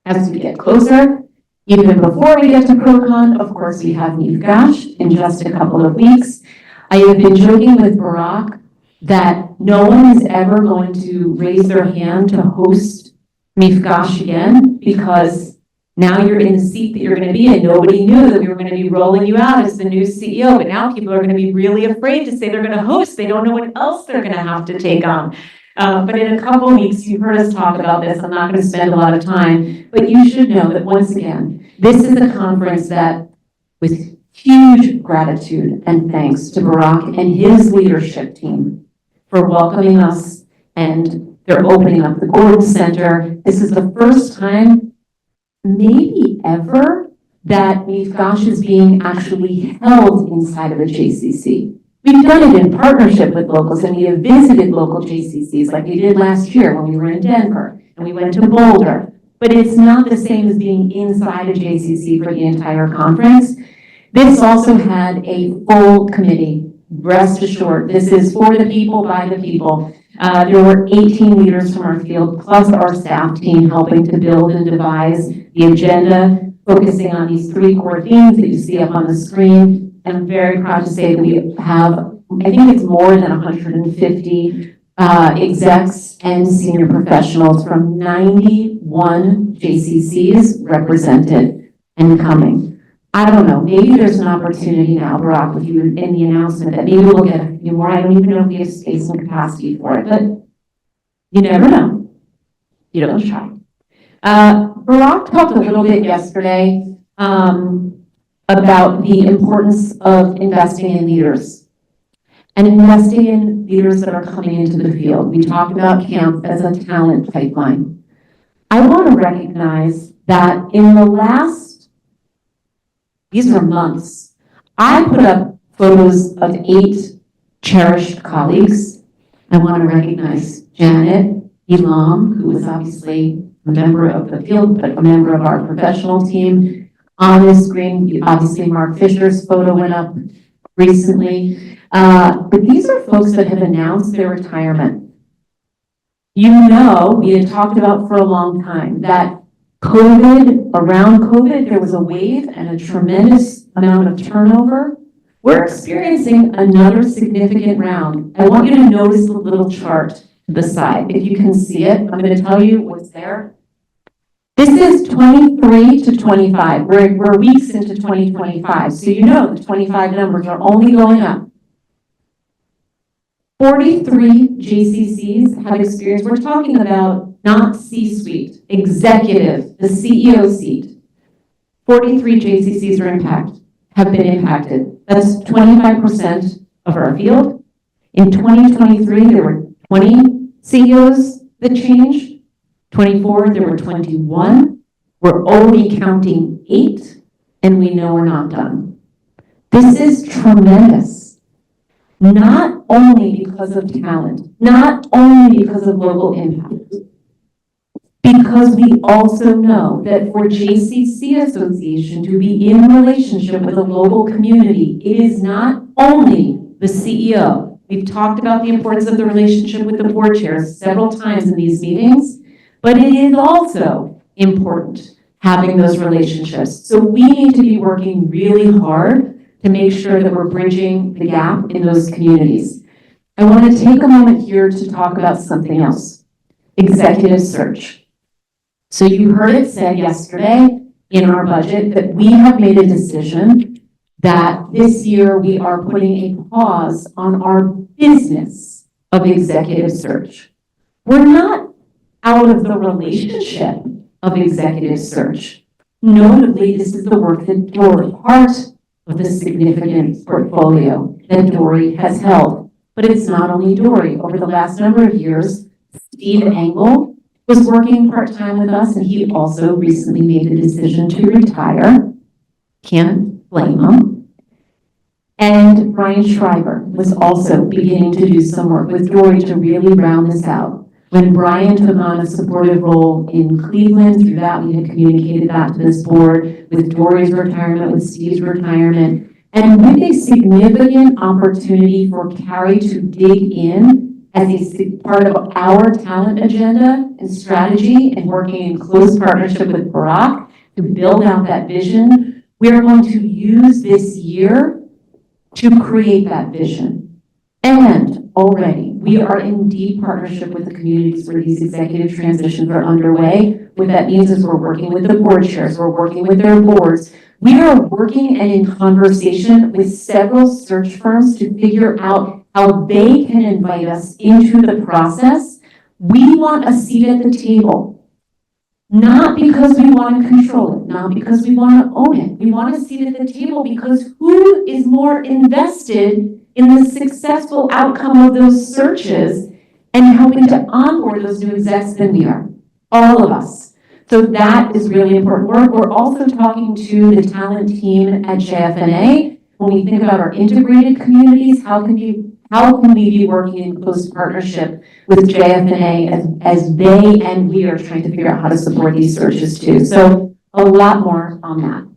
as we get closer. Even before we get to ProCon, of course, we have Mifgash in just a couple of weeks. I have been joking with Barack that no one is ever going to raise their hand to host Mifgash again, because now you're in the seat that you're going to be in. Nobody knew that we were going to be rolling you out as the new CEO, but now people are going to be really afraid to say they're going to host. They don't know what else they're going to have to take on. But in a couple of weeks, you've heard us talk about this. I'm not going to spend a lot of time, but you should know that once again, this is a conference that, with huge gratitude and thanks to Barack and his leadership team for welcoming us, and they're opening up the Kraft Center. This is the first time maybe ever that Mifgash is being actually held inside of a JCC. We've done it in partnership with locals, and we have visited local JCCs like we did last year when we were in Denver, and we went to Boulder. But it's not the same as being inside a JCC for the entire conference. This also had a full committee. Rest assured, this is for the people, by the people. There were 18 leaders from our field, plus our staff team, helping to build and devise the agenda, focusing on these 3 core themes that you see up on the screen. And I'm very proud to say that we have, I think it's more than 150 execs and senior professionals from 91 JCCs represented and coming. I don't know, maybe there's an opportunity now, Barack, with you in the announcement that maybe we'll get a few more. I don't even know if we have space and capacity for it, but you never know. You don't try. Barack talked a little bit yesterday about the importance of investing in leaders and investing in leaders that are coming into the field. We talked about camp as a talent pipeline. I want to recognize that in the last, these are months, I put up photos of 8 cherished colleagues. I want to recognize Janet Elam, who was obviously a member of the field, but a member of our professional team. On this screen, obviously Mark Fisher's photo went up recently. But these are folks that have announced their retirement. You know, we had talked about for a long time that around COVID, there was a wave and a tremendous amount of turnover. We're experiencing another significant round. I want you to notice the little chart to the side. If you can see it, I'm going to tell you what's there. This is 23 to 25. We're weeks into 2025. So you know the 25 numbers are only going up. 43 JCCs have experienced, we're talking about not C-suite, executive, the CEO seat. 43 JCCs have been impacted. That's 25% of our field. In 2023, there were 20 CEOs that changed. 24, there were 21. We're already counting 8, and we know we're not done. This is tremendous. Not only because of talent, not only because of local impact, because we also know that for JCC Association to be in relationship with a local community, it is not only the CEO. We've talked about the importance of the relationship with the board chairs several times in these meetings, but it is also important having those relationships. So we need to be working really hard to make sure that we're bridging the gap in those communities. I want to take a moment here to talk about something else, executive search. So you heard it said yesterday in our budget that we have made a decision that this year we are putting a pause on our business of executive search. We're not out of the relationship of executive search. Notably, this is the work that Dory, part of the significant portfolio that Dory has held. But it's not only Dory. Over the last number of years, Steve Engel was working part-time with us, and he also recently made the decision to retire. Can't blame him. And Brian Schreiber was also beginning to do some work with Dory to really round this out. When Brian took on a supportive role in Cleveland, through that we had communicated that to this board, with Dory's retirement, with Steve's retirement, and with a significant opportunity for Carrie to dig in as a part of our talent agenda and strategy and working in close partnership with Barack to build out that vision. We are going to use this year to create that vision. And already, we are in deep partnership with the communities where these executive transitions are underway. What that means is we're working with the board chairs, we're working with their boards. We are working and in conversation with several search firms to figure out how they can invite us into the process. We want a seat at the table, not because we want to control it, not because we want to own it. We want a seat at the table because who is more invested in the successful outcome of those searches and helping to onboard those new execs than we are, all of us. So that is really important work. We're also talking to the talent team at JFNA. When we think about our integrated communities, how can we be working in close partnership with JFNA as they and we are trying to figure out how to support these searches too. So a lot more on that.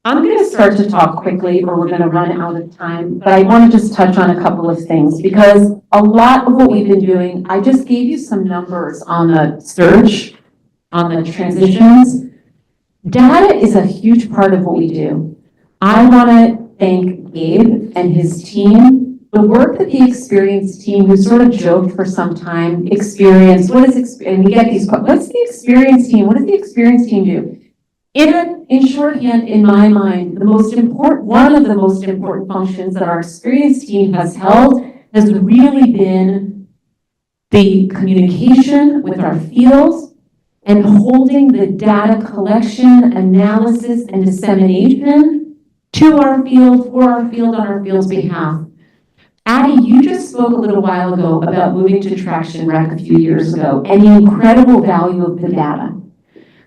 I'm going to start to talk quickly or we're going to run out of time, but I want to just touch on a couple of things because a lot of what we've been doing, I just gave you some numbers on the search, on the transitions. Data is a huge part of what we do. I want to thank Gabe and his team. The work that the experienced team, who sort of joked for some time, and we get these, what's the experienced team? What does the experienced team do? In shorthand, in my mind, one of the most important functions that our experienced team has held has really been the communication with our field and holding the data collection, analysis, and dissemination to our field, for our field, on our field's behalf. Addie, you just spoke a little while ago about moving to Traction Rec a few years ago and the incredible value of the data.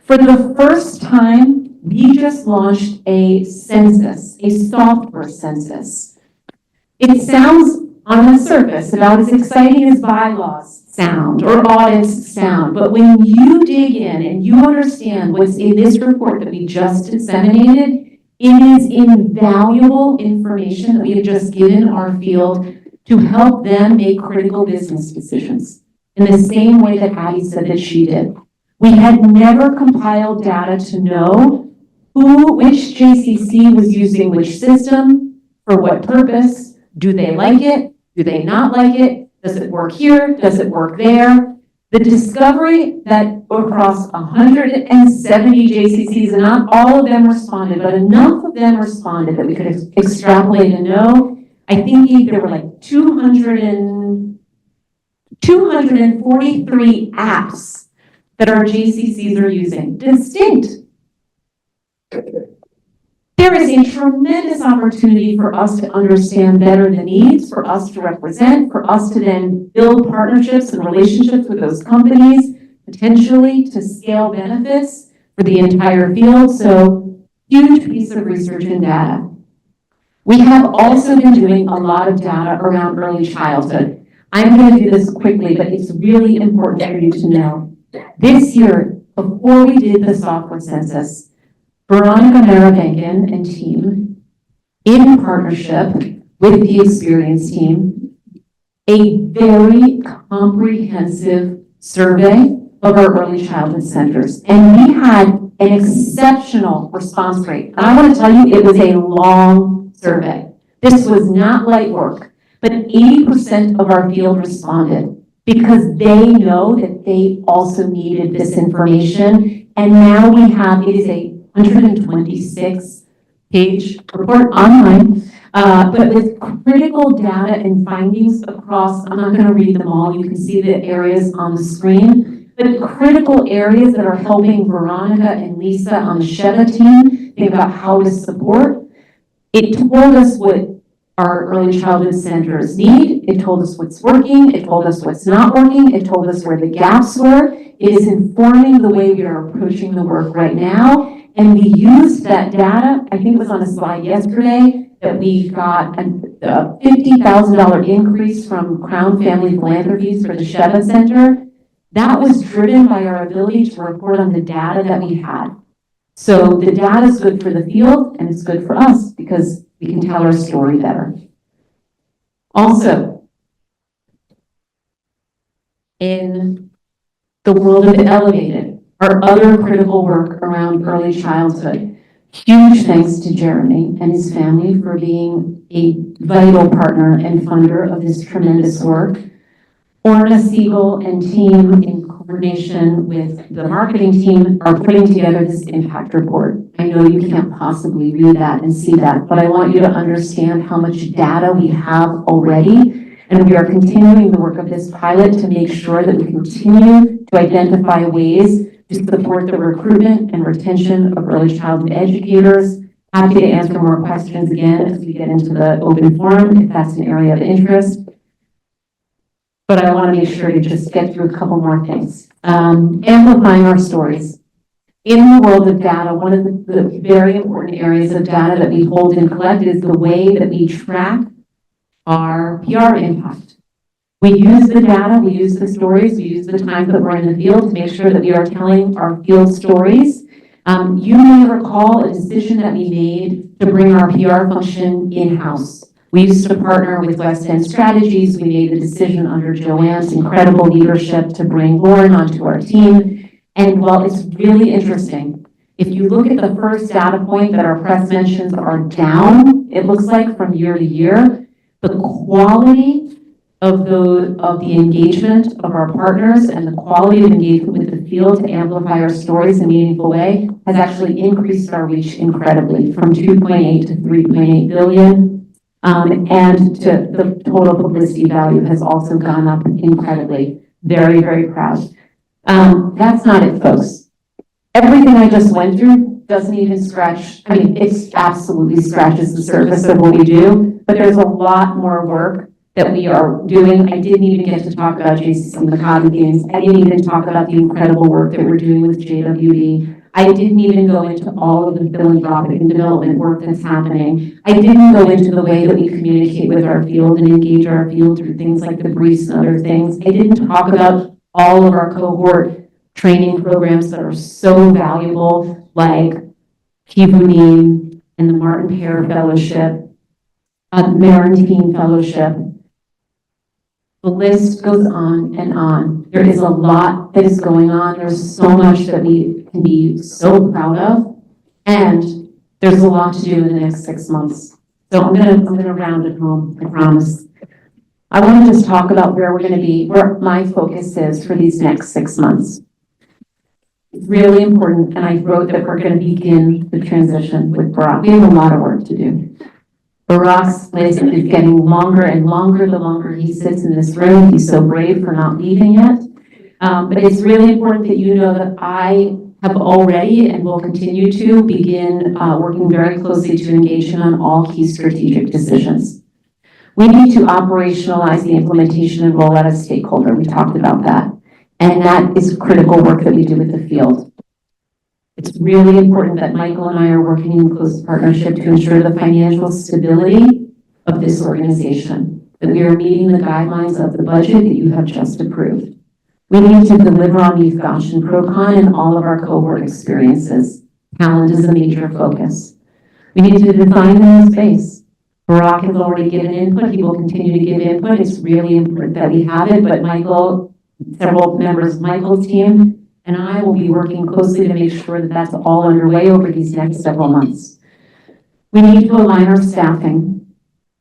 For the first time, we just launched a census, a software census. It sounds on the surface about as exciting as bylaws sound or audits sound, but when you dig in and you understand what's in this report that we just disseminated, it is invaluable information that we have just given our field to help them make critical business decisions in the same way that Addie said that she did. We had never compiled data to know which JCC was using which system, for what purpose, do they like it, do they not like it, does it work here, does it work there? The discovery that across 170 JCCs, and not all of them responded, but enough of them responded that we could extrapolate and know. I think there were like 243 apps that our JCCs are using, distinct. There is a tremendous opportunity for us to understand better the needs, for us to represent, for us to then build partnerships and relationships with those companies, potentially to scale benefits for the entire field. So, huge piece of research and data. We have also been doing a lot of data around early childhood. I'm going to do this quickly, but it's really important for you to know. This year, before we did the software census, Veronica Maravenkin and team, in partnership with the experience team, a very comprehensive survey of our early childhood centers. And we had an exceptional response rate. And I want to tell you, it was a long survey. This was not light work, but 80% of our field responded because they know that they also needed this information. And now we have, it is a 126-page report online, but with critical data and findings across, I'm not going to read them all, you can see the areas on the screen, but critical areas that are helping Veronica and Lisa on the Sheva team think about how to support. It told us what our early childhood centers need, it told us what's working, it told us what's not working, it told us where the gaps were. It is informing the way we are approaching the work right now. And we used that data, I think it was on a slide yesterday, that we got a $50,000 increase from Crown Family Philanthropies for the Sheva Center. That was driven by our ability to report on the data that we had. So the data is good for the field and it's good for us because we can tell our story better. Also, in the world of Elevated, our other critical work around early childhood. Huge thanks to Jeremy and his family for being a vital partner and funder of this tremendous work. Orna Siegel and team, in coordination with the marketing team, are putting together this impact report. I know you can't possibly read that and see that, but I want you to understand how much data we have already. And we are continuing the work of this pilot to make sure that we continue to identify ways to support the recruitment and retention of early childhood educators. Happy to answer more questions again as we get into the open forum, if that's an area of interest. But I want to make sure to just get through a couple more things. Amplifying our stories. In the world of data, one of the very important areas of data that we hold and collect is the way that we track our PR impact. We use the data, we use the stories, we use the times that we're in the field to make sure that we are telling our field stories. You may recall a decision that we made to bring our PR function in-house. We used to partner with West End Strategies. We made the decision under Joanne's incredible leadership to bring Lauren onto our team. And while it's really interesting, if you look at the first data point that our press mentions are down, it looks like from year to year, the quality of the engagement of our partners and the quality of engagement with the field to amplify our stories in a meaningful way has actually increased our reach incredibly from 2.8 to 3.8 billion. And to the total publicity value has also gone up incredibly. Very, very proud. That's not it, folks. Everything I just went through doesn't even scratch, I mean, it absolutely scratches the surface of what we do, but there's a lot more work that we are doing. I didn't even get to talk about JCC Maccabi Games. I didn't even talk about the incredible work that we're doing with JWD. I didn't even go into all of the philanthropic and development work that's happening. I didn't go into the way that we communicate with our field and engage our field through things like the briefs and other things. I didn't talk about all of our cohort training programs that are so valuable, like Kivunim and the Martin Pear Fellowship, Marantine Fellowship. The list goes on and on. There is a lot that is going on. There's so much that we can be so proud of. And there's a lot to do in the next 6 months. So I'm gonna round it home, I promise. I want to just talk about where we're going to be, where my focus is for these next 6 months. It's really important, and I wrote that we're going to begin the transition with Barack. We have a lot of work to do. Barack's list is getting longer and longer the longer he sits in this room. He's so brave for not leaving yet. But it's really important that you know that I have already and will continue to begin working very closely to engage him on all key strategic decisions. We need to operationalize the implementation and rollout as stakeholder. We talked about that. And that is critical work that we do with the field. It's really important that Michael and I are working in close partnership to ensure the financial stability of this organization, that we are meeting the guidelines of the budget that you have just approved. We need to deliver on Youth Gosh and ProCon and all of our cohort experiences. Talent is a major focus. We need to define the new space. Barack has already given input. He will continue to give input. It's really important that we have it, but Michael, several members of Michael's team, and I will be working closely to make sure that that's all underway over these next several months. We need to align our staffing,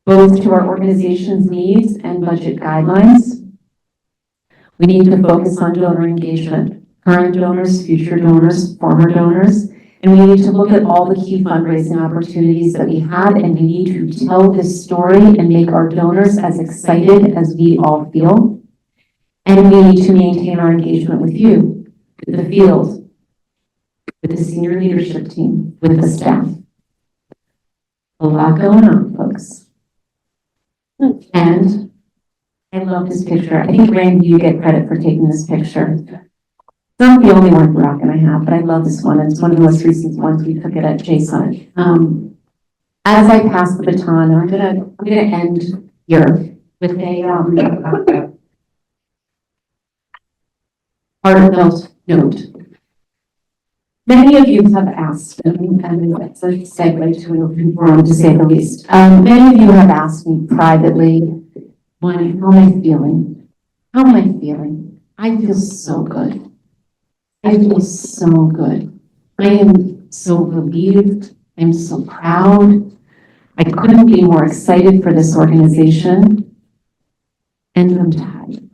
both to our organization's needs and budget guidelines. We need to focus on donor engagement, current donors, future donors, former donors, and we need to look at all the key fundraising opportunities that we have, and we need to tell this story and make our donors as excited as we all feel. And we need to maintain our engagement with you, with the field, with the senior leadership team, with the staff. A lot going on, folks. And I love this picture. I think, Randy, you get credit for taking this picture. It's not the only one Barack and I have, but I love this one. It's one of the most recent ones. We took it at JCC. As I pass the baton, I'm gonna end here with a heartfelt note. Many of you have asked, and it's a segue to an open forum to say the least. Many of you have asked me privately, one, how am I feeling? How am I feeling? I feel so good. I feel so good. I am so relieved. I'm so proud. I couldn't be more excited for this organization. And I'm tired.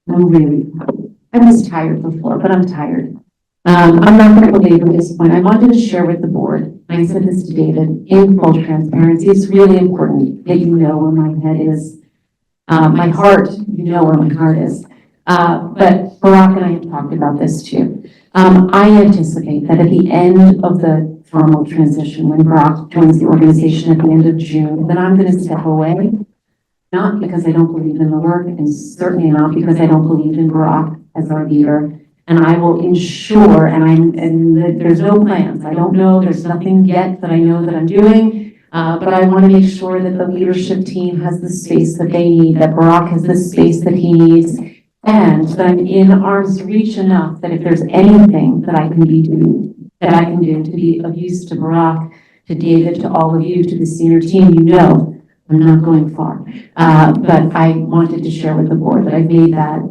I'm really tired. I was tired before, but I'm tired. I'm not going to belabor this point. I wanted to share with the board, and I said this to David, in full transparency, it's really important that you know where my head is. My heart, you know where my heart is. But Barack and I have talked about this too. I anticipate that at the end of the formal transition, when Barack joins the organization at the end of June, that I'm going to step away, not because I don't believe in the work, and certainly not because I don't believe in Barack as our leader. And I will ensure, and there's no plans. I don't know, there's nothing yet that I know that I'm doing. But I want to make sure that the leadership team has the space that they need, that Barack has the space that he needs, and that I'm in arm's reach enough that if there's anything that I can do to be of use to Barack, to David, to all of you, to the senior team, you know, I'm not going far. But I wanted to share with the board that I made that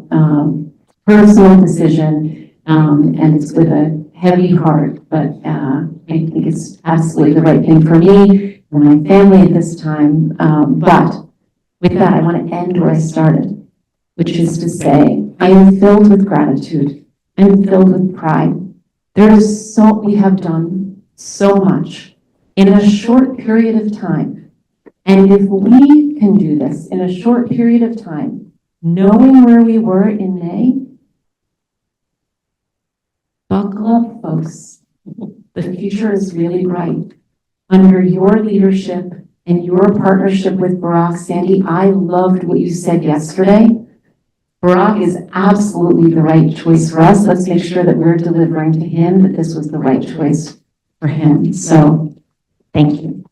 personal decision, and it's with a heavy heart, but I think it's absolutely the right thing for me and my family at this time. But with that, I want to end where I started, which is to say, I am filled with gratitude. I'm filled with pride. We have done so much in a short period of time. And if we can do this in a short period of time, knowing where we were in May, buckle up, folks. The future is really bright. Under your leadership and your partnership with Barack, Sandy, I loved what you said yesterday. Barack is absolutely the right choice for us. Let's make sure that we're delivering to him that this was the right choice for him. So, thank you.